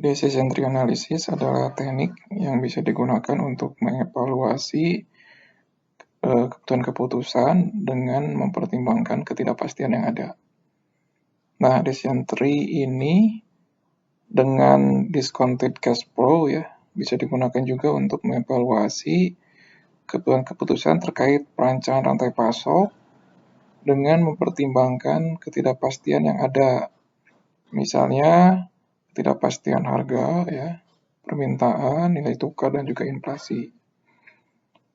Decision tree analysis adalah teknik yang bisa digunakan untuk mengevaluasi keputusan dengan mempertimbangkan ketidakpastian yang ada. Nah, decision tree ini dengan discounted cash flow ya bisa digunakan juga untuk mengevaluasi keputusan terkait perancangan rantai pasok dengan mempertimbangkan ketidakpastian yang ada. Misalnya ketidakpastian harga ya, permintaan, nilai tukar dan juga inflasi.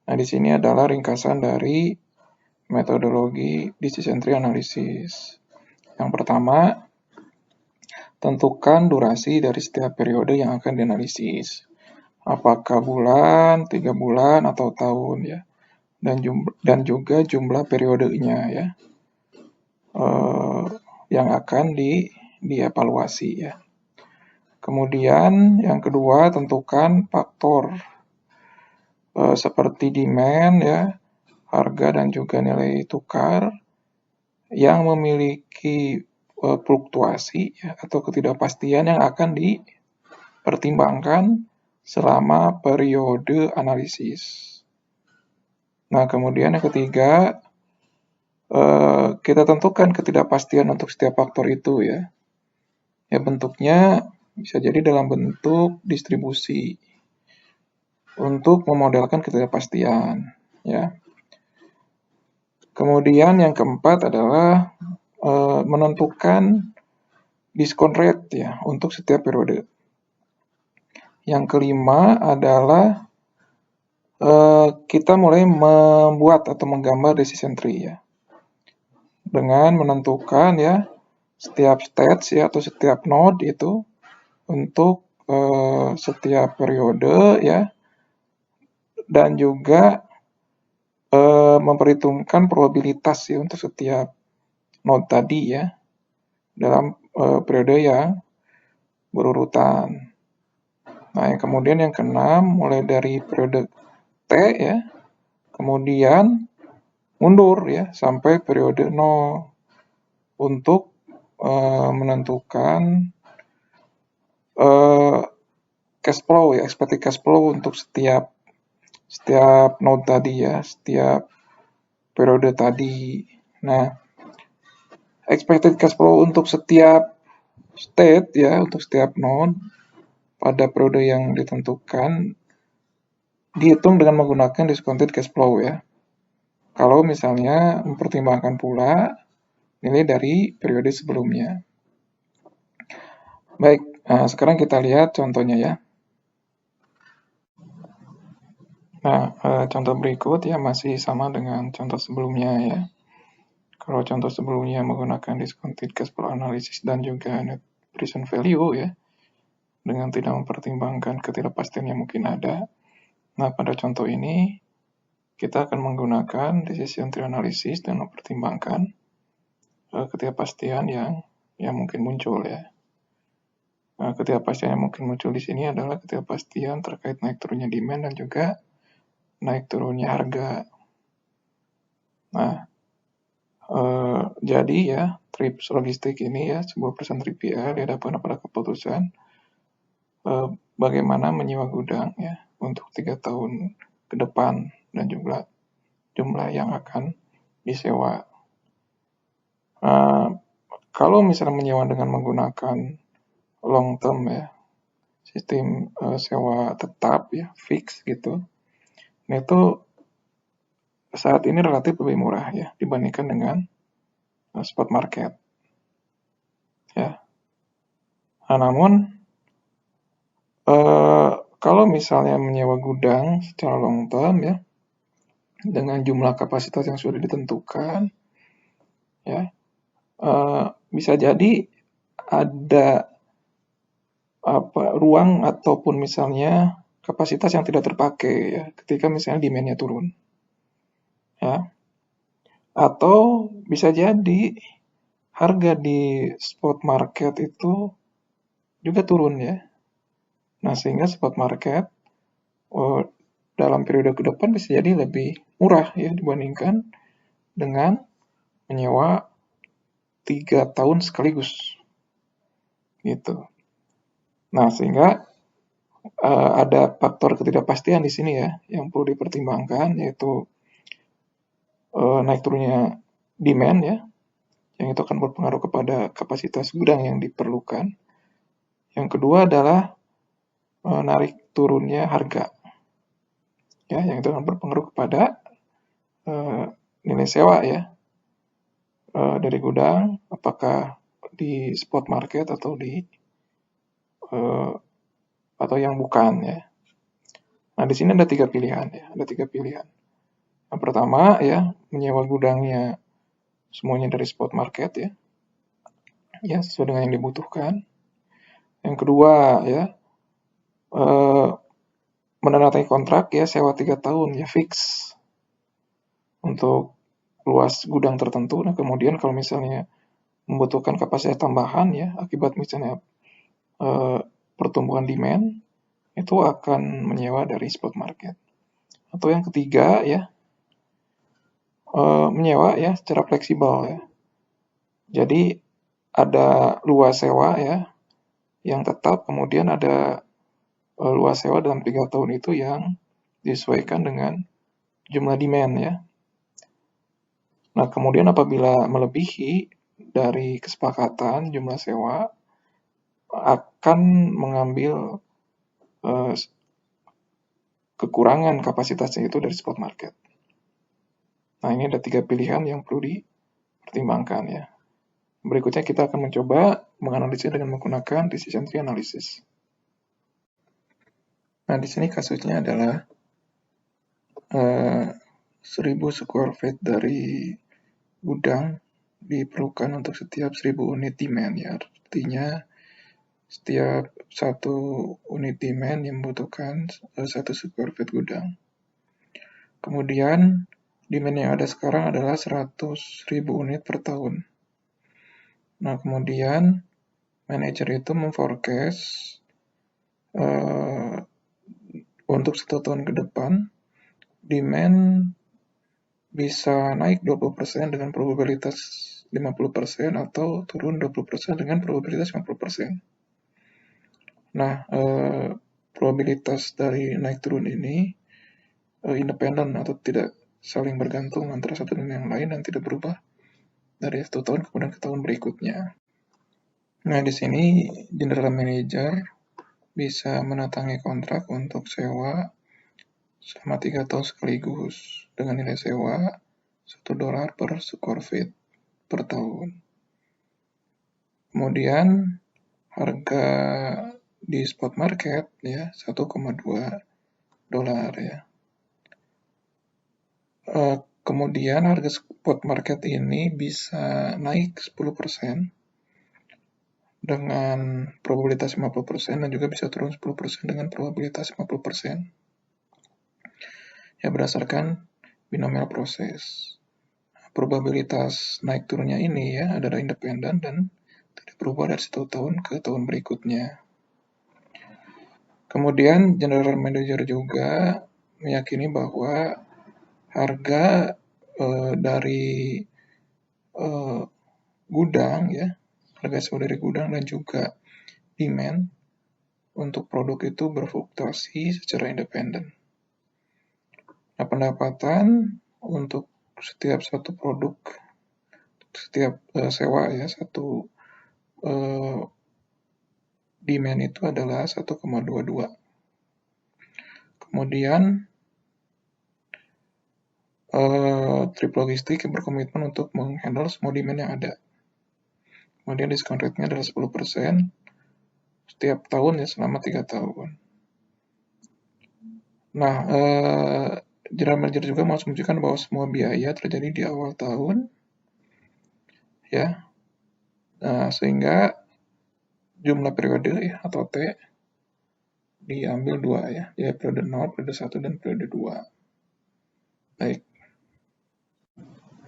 Nah, di sini adalah ringkasan dari metodologi decision tree analysis. Yang pertama, tentukan durasi dari setiap periode yang akan dianalisis. Apakah bulan, 3 bulan, atau tahun ya. Dan juga jumlah periodenya ya. Yang akan dievaluasi ya. Kemudian yang kedua, tentukan faktor seperti demand ya, harga dan juga nilai tukar yang memiliki fluktuasi ya, atau ketidakpastian yang akan dipertimbangkan selama periode analisis. Nah, kemudian yang ketiga, kita tentukan ketidakpastian untuk setiap faktor itu ya. Ya, bentuknya bisa jadi dalam bentuk distribusi untuk memodelkan ketidakpastian ya. Kemudian yang keempat adalah menentukan discount rate ya untuk setiap periode. Yang kelima adalah kita mulai membuat atau menggambar decision tree ya. Dengan menentukan ya setiap stage ya atau setiap node itu untuk setiap periode ya, dan juga memperhitungkan probabilitas ya untuk setiap node tadi ya dalam periode yang berurutan. Nah, yang kemudian yang keenam mulai dari periode T ya, kemudian mundur ya sampai periode 0 untuk menentukan cash flow ya, expected cash flow untuk setiap node tadi ya, setiap periode tadi. Nah, expected cash flow untuk setiap state ya, untuk setiap node pada periode yang ditentukan dihitung dengan menggunakan discounted cash flow ya. Kalau misalnya mempertimbangkan pula nilai dari periode sebelumnya. Baik, sekarang kita lihat contohnya ya. Nah, contoh berikut ya masih sama dengan contoh sebelumnya ya. Kalau contoh sebelumnya menggunakan discounted cash flow analysis dan juga net present value ya, dengan tidak mempertimbangkan ketidakpastian yang mungkin ada. Nah, pada contoh ini kita akan menggunakan decision tree analysis dan mempertimbangkan ketidakpastian yang mungkin muncul ya. Nah, ketidakpastian yang mungkin muncul di sini adalah ketidakpastian terkait naik turunnya demand dan juga naik turunnya harga. Nah, jadi ya trips logistik ini ya sebuah perusahaan 3PL dihadapkan pada keputusan bagaimana menyewa gudang ya untuk 3 tahun ke depan dan juga jumlah yang akan disewa. Kalau misalnya menyewa dengan menggunakan long term ya, sistem sewa tetap ya, fix gitu, nah itu saat ini relatif lebih murah ya dibandingkan dengan spot market ya. Nah, namun kalau misalnya menyewa gudang secara long term ya dengan jumlah kapasitas yang sudah ditentukan ya, bisa jadi ada ruang ataupun misalnya kapasitas yang tidak terpakai ya ketika misalnya demand-nya turun ya, atau bisa jadi harga di spot market itu juga turun ya. Nah, sehingga spot market dalam periode ke depan bisa jadi lebih murah ya dibandingkan dengan menyewa 3 tahun sekaligus gitu. Nah, sehingga ada faktor ketidakpastian di sini ya yang perlu dipertimbangkan, yaitu naik turunnya demand ya, yang itu akan berpengaruh kepada kapasitas gudang yang diperlukan. Yang kedua adalah narik turunnya harga, ya, yang itu akan berpengaruh kepada nilai sewa ya dari gudang, apakah di spot market atau atau yang bukan ya. Nah, di sini ada 3 pilihan ya, ada 3 pilihan. Yang pertama ya, menyewa gudangnya semuanya dari spot market ya sesuai dengan yang dibutuhkan. Yang kedua ya, menandatangani kontrak ya sewa 3 tahun ya fix untuk luas gudang tertentu. Nah, kemudian kalau misalnya membutuhkan kapasitas tambahan ya akibat misalnya pertumbuhan demand, itu akan menyewa dari spot market. Atau yang ketiga ya, menyewa ya secara fleksibel ya. Jadi ada luas sewa ya yang tetap, kemudian ada luas sewa dalam 3 tahun itu yang disesuaikan dengan jumlah demand ya. Nah, kemudian apabila melebihi dari kesepakatan jumlah sewa, akan mengambil kekurangan kapasitasnya itu dari spot market. Nah, ini ada 3 pilihan yang perlu dipertimbangkan ya. Berikutnya kita akan mencoba menganalisis dengan menggunakan decision tree analysis. Nah, di sini kasusnya adalah 1000 square feet dari gudang diperlukan untuk setiap 1000 unit demand ya. Artinya setiap 1 unit demand yang membutuhkan 1 square feet gudang. Kemudian demand yang ada sekarang adalah 100.000 unit per tahun. Nah, kemudian manajer itu memforecast untuk 1 tahun ke depan demand bisa naik 20% dengan probabilitas 50% atau turun 20% dengan probabilitas 50%. Nah, probabilitas dari naik turun ini independen atau tidak saling bergantung antara satu dengan yang lain dan tidak berubah dari 1 tahun kemudian ke tahun berikutnya. Nah, di sini general manager bisa menandatangani kontrak untuk sewa selama 3 tahun sekaligus dengan nilai sewa $1 per square feet per tahun. Kemudian harga di spot market ya $1,2 ya. Kemudian harga spot market ini bisa naik 10% dengan probabilitas 50% dan juga bisa turun 10% dengan probabilitas 50%. Ya, berdasarkan binomial proses. Probabilitas naik turunnya ini ya adalah independen dan tidak berubah dari 1 tahun ke tahun berikutnya. Kemudian general manager juga meyakini bahwa harga dari gudang ya, harga sewa dari gudang dan juga demand untuk produk itu berfluktuasi secara independen. Nah, pendapatan untuk setiap satu produk, setiap sewa ya, satu demand itu adalah 1,22. Kemudian Trip Logistik yang berkomitmen untuk menghandle semua demand yang ada. Kemudian discount rate-nya adalah 10% setiap tahun ya selama 3 tahun. Nah, general manager juga mau menunjukkan bahwa semua biaya terjadi di awal tahun ya. Nah, sehingga jumlah periode ya, atau T diambil 2 ya, yaitu periode 0, periode 1 dan periode 2. Baik.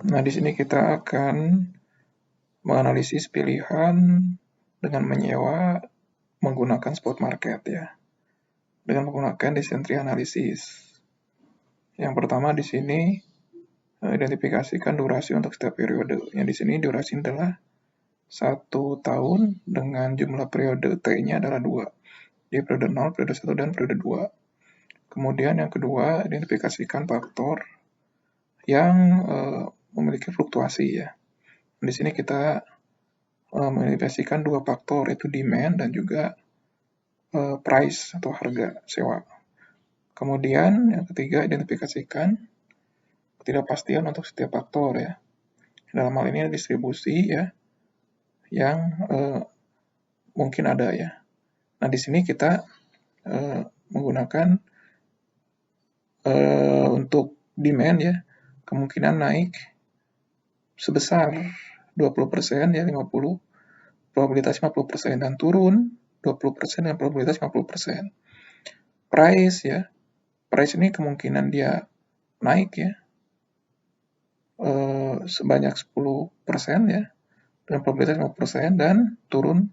Nah, di sini kita akan menganalisis pilihan dengan menyewa menggunakan spot market ya. Dengan menggunakan decision tree analysis. Yang pertama di sini identifikasikan durasi untuk setiap periode. Yang di sini durasi adalah 1 tahun dengan jumlah periode T-nya adalah 2. di periode 0, periode 1, dan periode 2. Kemudian yang kedua, identifikasikan faktor yang memiliki fluktuasi ya. Di sini kita mengidentifikasikan dua faktor, yaitu demand dan juga price atau harga sewa. Kemudian yang ketiga, identifikasikan ketidakpastian untuk setiap faktor ya. Dalam hal ini distribusi ya, yang mungkin ada ya. Nah di sini kita menggunakan untuk demand ya, kemungkinan naik sebesar 20% ya, 50, probabilitas 50%, dan turun 20% dan probabilitas 50%. Price ya, price ini kemungkinan dia naik ya, sebanyak 10% ya, dengan probabilitas 50%, dan turun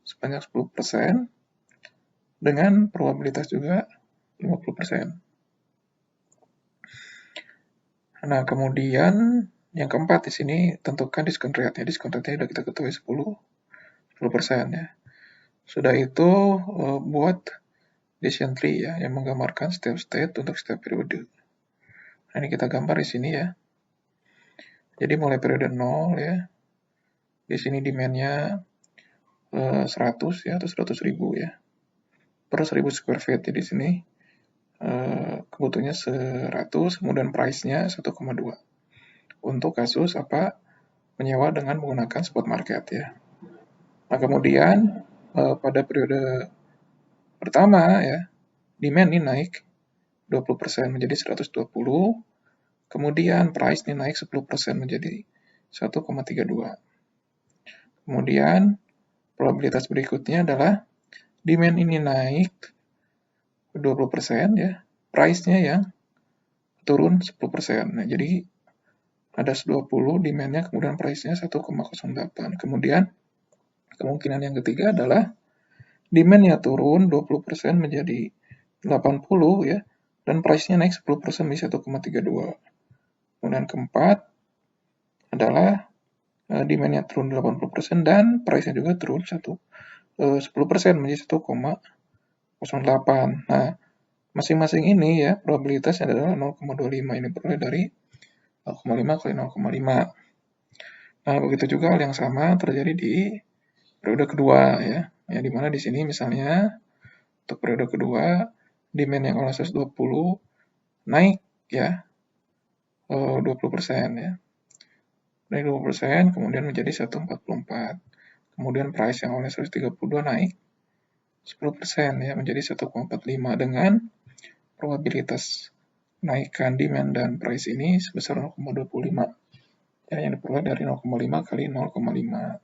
sebanyak 10% dengan probabilitas juga 50%. Nah, kemudian yang keempat di sini tentukan discount rate-nya. Discount rate-nya sudah kita ketahui 10% ya. Sudah itu buat decision tree ya, yang menggambarkan setiap state untuk setiap periode. Nah, ini kita gambar di sini ya. Jadi mulai periode 0 ya. Di sini demand-nya 100 ya, atau 100.000 ya. Per 1000 square feet. Jadi di sini kebutuhannya 100, kemudian price-nya 1,2. Untuk kasus menyewa dengan menggunakan spot market ya. Nah, kemudian pada periode pertama ya, demand ini naik 20% menjadi 120, kemudian price ini naik 10% menjadi 1,32. Kemudian probabilitas berikutnya adalah demand ini naik 20% ya, price-nya yang turun 10%. Nah, jadi ada 20 demand-nya, kemudian price-nya 1,08. Kemudian kemungkinan yang ketiga adalah demand-nya turun 20% menjadi 80 ya, dan price-nya naik 10% menjadi 1,32. Kemudian keempat adalah demand-nya turun 80% dan price-nya juga turun 10% menjadi 1,08. Nah, masing-masing ini ya probabilitasnya adalah 0,25. Ini peroleh dari 0,5 kali 0,5. Nah, begitu juga hal yang sama terjadi di periode kedua ya. Ya, di mana di sini misalnya untuk periode kedua demand yang awalnya 120 naik ya 20% ya. Naik 20% kemudian menjadi 144. Kemudian price yang awalnya 132 naik 10% ya menjadi 1,45 dengan probabilitas naikkan demand dan price ini sebesar 0,25. Ya, yang diperoleh dari 0,5 kali 0,5.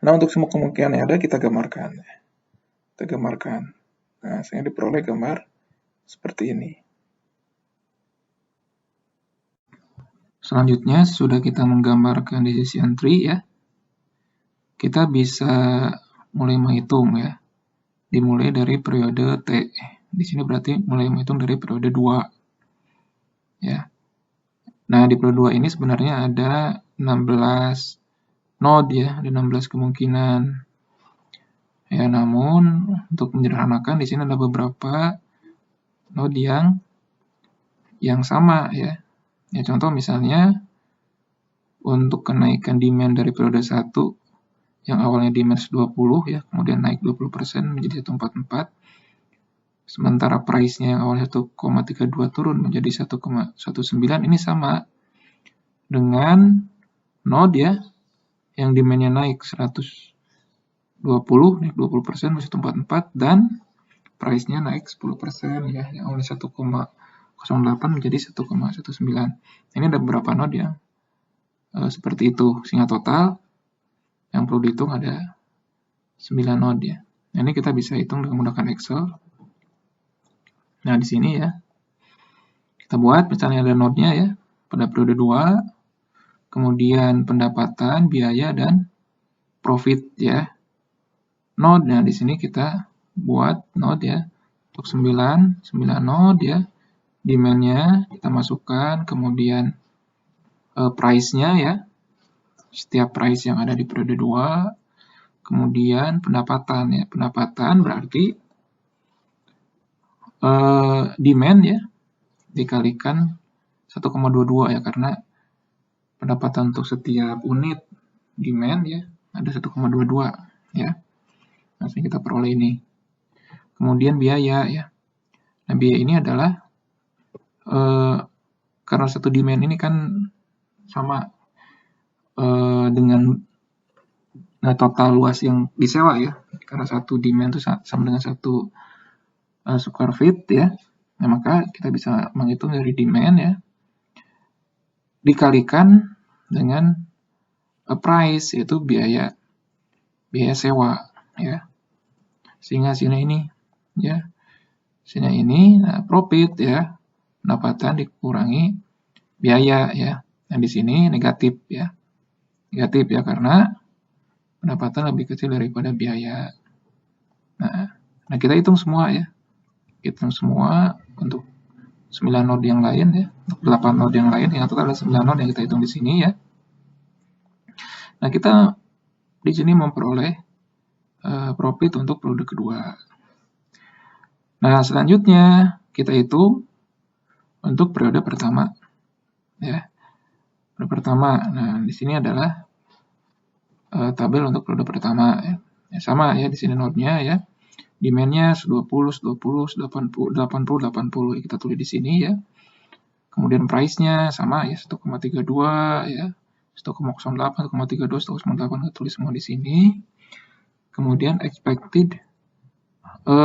Nah, untuk semua kemungkinan yang ada kita gambarkan. Nah, sehingga diperoleh gambar seperti ini. Selanjutnya, sudah kita menggambarkan decision tree ya, kita bisa mulai menghitung ya. Dimulai dari periode T. Di sini berarti mulai menghitung dari periode 2. Ya. Nah, di periode 2 ini sebenarnya ada 16 node ya, ada 16 kemungkinan. Ya, namun untuk menyederhanakan di sini ada beberapa node yang sama ya. Ya, contoh misalnya untuk kenaikan demand dari periode 1 yang awalnya demand 20 ya, kemudian naik 20% menjadi 144. Sementara price-nya yang awalnya 1,32 turun menjadi 1,19, ini sama dengan node ya yang demand-nya naik 120, naik 20% menjadi 144, dan price-nya naik 10% ya, yang awalnya 1,08 menjadi 1,19. Ini ada beberapa node yang seperti itu, sehingga total yang perlu dihitung ada 9 node ya. Nah, ini kita bisa hitung dengan menggunakan Excel. Nah, di sini ya, kita buat misalnya ada node-nya ya, pada periode 2, kemudian pendapatan, biaya, dan profit ya. Node, nah di sini kita buat node ya, untuk 9 node ya, demand-nya kita masukkan, kemudian price-nya ya, setiap price yang ada di periode 2, kemudian pendapatan ya. Pendapatan berarti demand ya dikalikan 1,22 ya, karena pendapatan untuk setiap unit demand ya ada 1,22 ya. Langsung kita peroleh ini. Kemudian biaya ya. Nah, biaya ini adalah karena satu demand ini kan sama dengan total luas yang disewa ya. Karena satu demand itu sama dengan satu square feet ya. Nah, maka kita bisa menghitung dari demand ya dikalikan dengan price, yaitu biaya sewa ya. Sehingga hasilnya ini ya. Hasilnya ini profit ya. Pendapatan dikurangi biaya ya. Nah, di sini negatif ya. Negatif ya karena pendapatan lebih kecil daripada biaya. Nah, kita hitung semua ya. Hitung semua untuk 9 node yang lain ya. Untuk 8 node yang lain, yang total ada 9 node yang kita hitung di sini ya. Nah, kita di sini memperoleh profit untuk periode kedua. Nah, selanjutnya kita hitung untuk periode pertama. Ya. Periode pertama. Nah, di sini adalah tabel untuk periode pertama ya. Ya, sama ya di sini node-nya ya. Demand-nya 20, 80, 80. Kita tulis di sini ya. Kemudian price-nya sama ya 1,32 ya. 1,08, 1,32, 1,08 kita tulis semua di sini. Kemudian expected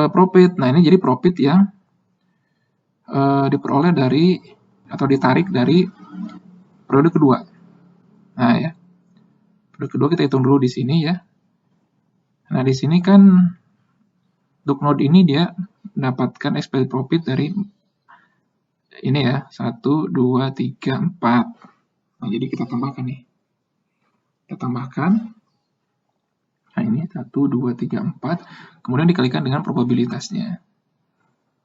profit. Nah, ini jadi profit yang diperoleh dari atau ditarik dari periode kedua. Nah, ya. Periode kedua kita hitung dulu di sini ya. Nah, di sini kan untuk node ini dia mendapatkan expected profit dari ini ya, 1, 2, 3, 4. Nah, jadi kita tambahkan nih. Kita tambahkan. Nah, ini 1, 2, 3, 4. Kemudian dikalikan dengan probabilitasnya.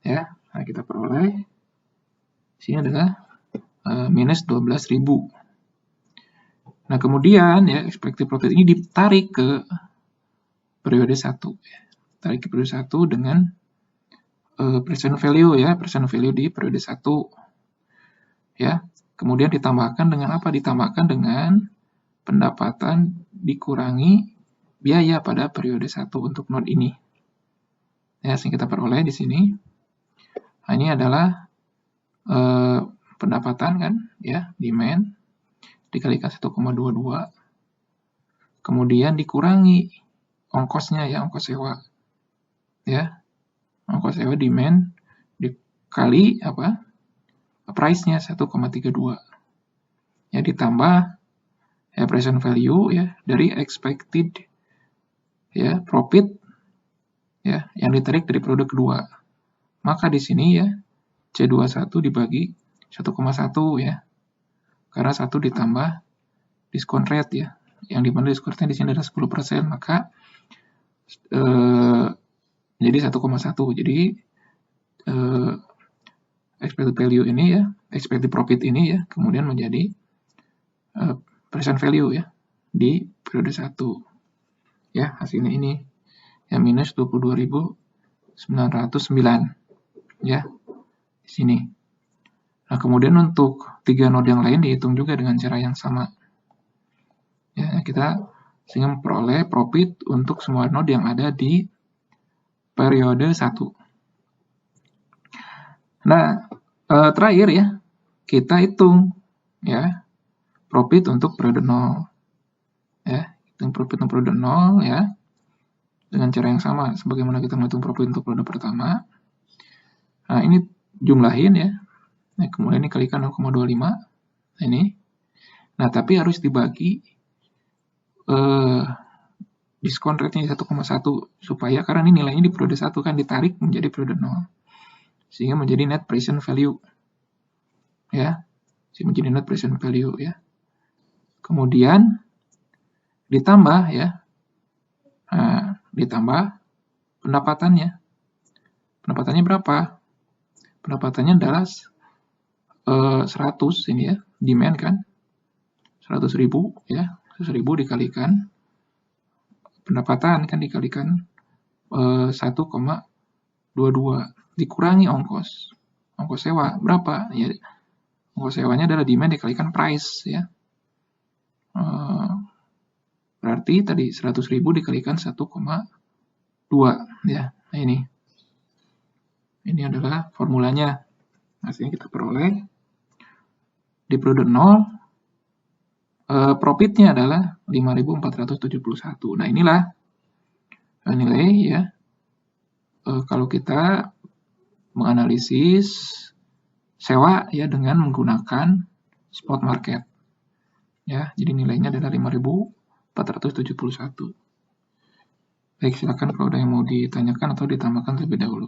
Ya, nah kita peroleh. Sini adalah minus 12.000. Nah, kemudian ya expected profit ini ditarik ke periode 1. Tarik ke periode 1 dengan present value ya, present value di periode 1. Ya. Kemudian ditambahkan dengan apa? Ditambahkan dengan pendapatan dikurangi biaya pada periode 1 untuk node ini. Ya, sehingga kita peroleh di sini. Nah, ini adalah pendapatan kan, ya, demand dikalikan 1,22. Kemudian dikurangi ongkosnya ya, ongkos sewa. Ya. Ongkos sewa demand dikali apa? Price-nya 1,32. Ya, ditambah ya present value ya dari expected ya profit ya yang ditarik dari periode kedua. Maka di sini ya C21 dibagi 1,1 ya. Karena 1 ditambah diskon rate ya. Yang dimana diskon rate di sini ada 10%, maka jadi 1,1. Jadi expected value ini ya, expected profit ini ya, kemudian menjadi present value ya di periode 1. Ya, hasilnya ini ya minus 22.909 ya di sini. Nah, kemudian untuk 3 node yang lain dihitung juga dengan cara yang sama. Ya, kita sehingga memperoleh profit untuk semua node yang ada di periode 1. Nah, terakhir ya, kita hitung ya profit untuk periode 0. Ya, hitung profit untuk periode 0 ya. Dengan cara yang sama sebagaimana kita menghitung profit untuk periode pertama. Nah, ini jumlahin ya. Nah, kemudian ini kalikan 0,25. Ini. Nah, tapi harus dibagi diskon rate-nya 1,1 supaya karena ini nilainya di periode 1 kan ditarik menjadi periode 0. Sehingga menjadi net present value. Ya. Sehingga menjadi net present value ya. Kemudian ditambah ya. Nah, ditambah pendapatannya. Pendapatannya berapa? Pendapatannya adalah 100 ini ya, demand kan. 100.000 ya. 100.000 dikalikan pendapatan kan dikalikan 1,22 dikurangi ongkos sewa berapa ya, ongkos sewanya adalah demand dikalikan price ya. Berarti tadi 100.000 dikalikan 1,2 ya. Nah ini adalah formulanya. Hasilnya kita peroleh di periode 0, profitnya adalah 5.471. Nah inilah nilai ya. Kalau kita menganalisis sewa ya dengan menggunakan spot market ya, jadi nilainya adalah 5.471. Baik, silakan kalau ada yang mau ditanyakan atau ditambahkan terlebih dahulu.